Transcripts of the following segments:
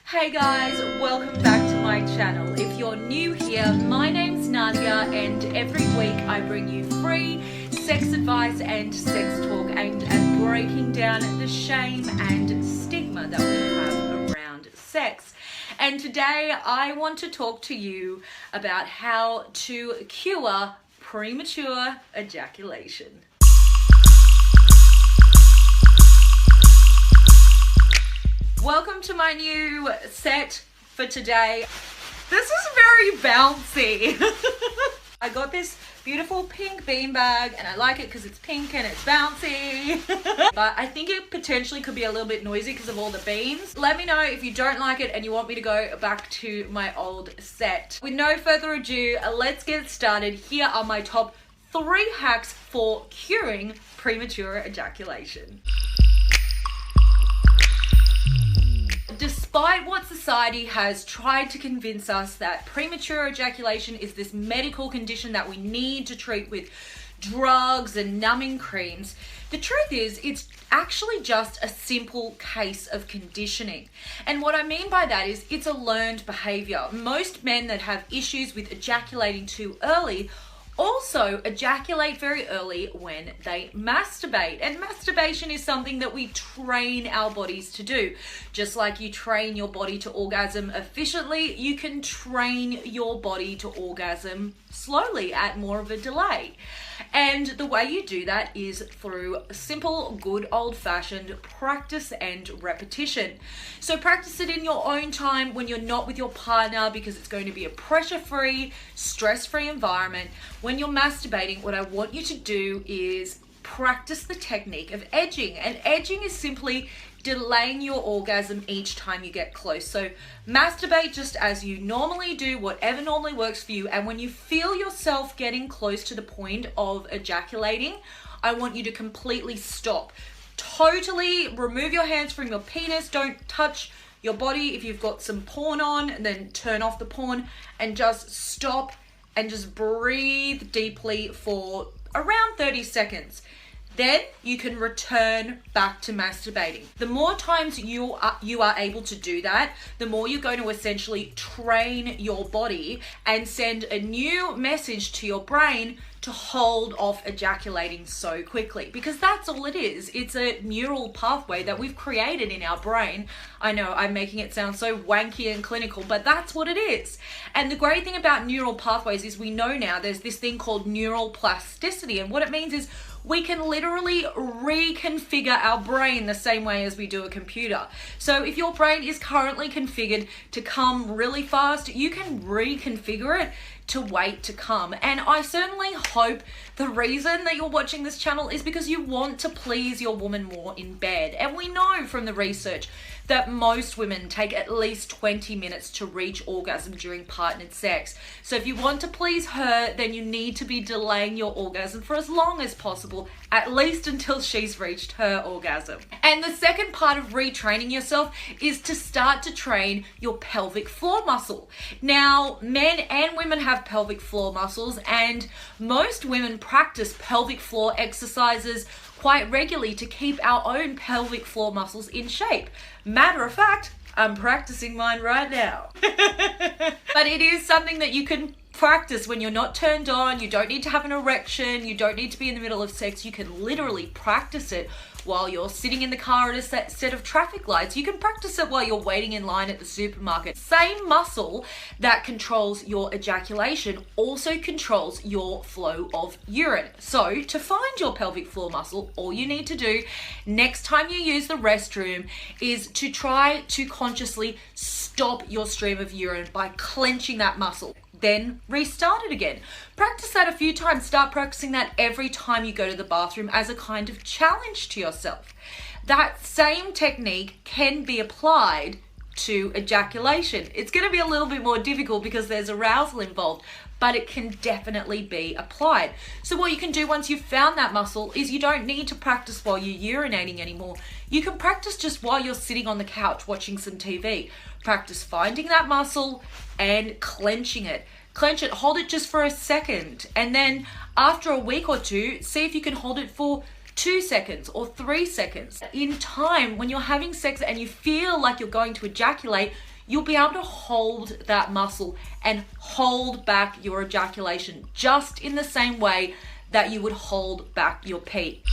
Hey guys, welcome back to my channel. If you're new here, my name's Nadia and every week I bring you free sex advice and sex talk aimed at breaking down the shame and stigma that we have around sex. And today I want to talk to you about how to cure premature ejaculation. Welcome to my new set for today. This is very bouncy. I got this beautiful pink beanbag and I like it because it's pink and it's bouncy. But I think it potentially could be a little bit noisy because of all the beans. Let me know if you don't like it and you want me to go back to my old set. With no further ado, let's get started. Here are my top 3 hacks for curing premature ejaculation. Despite what society has tried to convince us that premature ejaculation is this medical condition that we need to treat with drugs and numbing creams, the truth is it's actually just a simple case of conditioning. And what I mean by that is it's a learned behavior. Most men that have issues with ejaculating too early also ejaculate very early when they masturbate. And masturbation is something that we train our bodies to do. Just like you train your body to orgasm efficiently, you can train your body to orgasm slowly at more of a delay. And the way you do that is through simple, good old-fashioned practice and repetition. So practice it in your own time when you're not with your partner, because it's going to be a pressure-free, stress-free environment. When you're masturbating, what I want you to do is practice the technique of edging. And edging is simply delaying your orgasm each time you get close. So masturbate just as you normally do, whatever normally works for you. And when you feel yourself getting close to the point of ejaculating, I want you to completely stop. Totally remove your hands from your penis. Don't touch your body. If you've got some porn on, then turn off the porn and just stop and just breathe deeply for around 30 seconds. Then you can return back to masturbating. The more times you are able to do that, the more you're going to essentially train your body and send a new message to your brain to hold off ejaculating so quickly, because that's all it is. It's a neural pathway that we've created in our brain. I know I'm making it sound so wanky and clinical, but that's what it is. And the great thing about neural pathways is we know now there's this thing called neural plasticity, and what it means is we can literally reconfigure our brain the same way as we do a computer. So if your brain is currently configured to come really fast, you can reconfigure it to wait to come. And I certainly hope the reason that you're watching this channel is because you want to please your woman more in bed. And we know from the research that most women take at least 20 minutes to reach orgasm during partnered sex. So if you want to please her, then you need to be delaying your orgasm for as long as possible, at least until she's reached her orgasm. And the second part of retraining yourself is to start to train your pelvic floor muscle. Now, men and women have pelvic floor muscles, and most women practice pelvic floor exercises quite regularly to keep our own pelvic floor muscles in shape. Matter of fact, I'm practicing mine right now. But it is something that you can practice when you're not turned on. You don't need to have an erection. You don't need to be in the middle of sex. You can literally practice it while you're sitting in the car at a set of traffic lights. You can practice it while you're waiting in line at the supermarket. Same muscle that controls your ejaculation also controls your flow of urine. So to find your pelvic floor muscle, all you need to do next time you use the restroom is to try to consciously stop your stream of urine by clenching that muscle. Then restart it again. Practice that a few times. Start practicing that every time you go to the bathroom as a kind of challenge to yourself. That same technique can be applied to ejaculation. It's going to be a little bit more difficult because there's arousal involved, but it can definitely be applied. So what you can do once you've found that muscle is you don't need to practice while you're urinating anymore. You can practice just while you're sitting on the couch watching some TV. Practice finding that muscle and clenching it. Clench it, hold it just for a second. And then after a week or two, see if you can hold it for 2 seconds or 3 seconds. In time, when you're having sex and you feel like you're going to ejaculate, you'll be able to hold that muscle and hold back your ejaculation just in the same way that you would hold back your pee.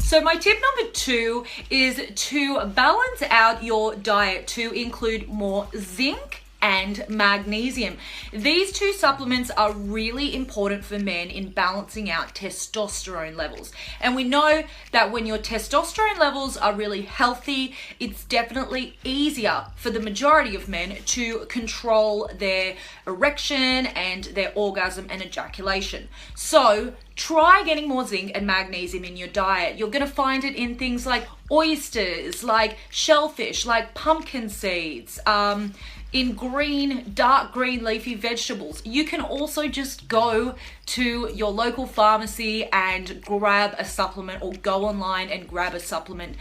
So my tip number 2 is to balance out your diet to include more zinc and magnesium. These two supplements are really important for men in balancing out testosterone levels. And we know that when your testosterone levels are really healthy, it's definitely easier for the majority of men to control their erection and their orgasm and ejaculation. So try getting more zinc and magnesium in your diet. You're going to find it in things like oysters, like shellfish, like pumpkin seeds, in dark green leafy vegetables. You can also just go to your local pharmacy and grab a supplement, or go online and grab a supplement.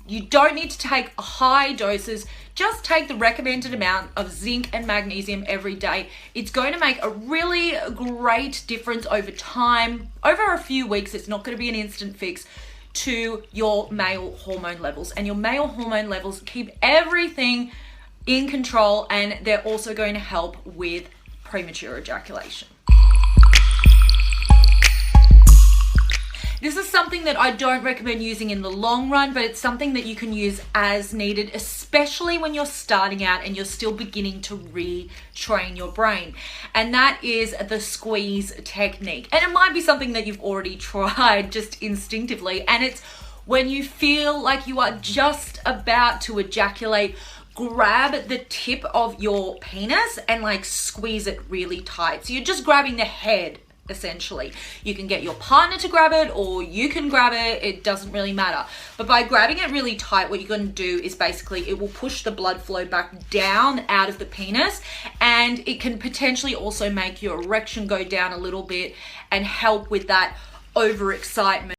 You don't need to take high doses. Just take the recommended amount of zinc and magnesium every day. It's going to make a really great difference over time. Over a few weeks, it's not going to be an instant fix to your male hormone levels. And your male hormone levels keep everything in control, and they're also going to help with premature ejaculation. This is something that I don't recommend using in the long run, but it's something that you can use as needed, especially when you're starting out and you're still beginning to retrain your brain. And that is the squeeze technique. And it might be something that you've already tried just instinctively, and it's when you feel like you are just about to ejaculate, grab the tip of your penis and like squeeze it really tight. So you're just grabbing the head, essentially. You can get your partner to grab it, or you can grab it. It doesn't really matter. But by grabbing it really tight, what you're going to do is basically it will push the blood flow back down out of the penis, and it can potentially also make your erection go down a little bit and help with that overexcitement.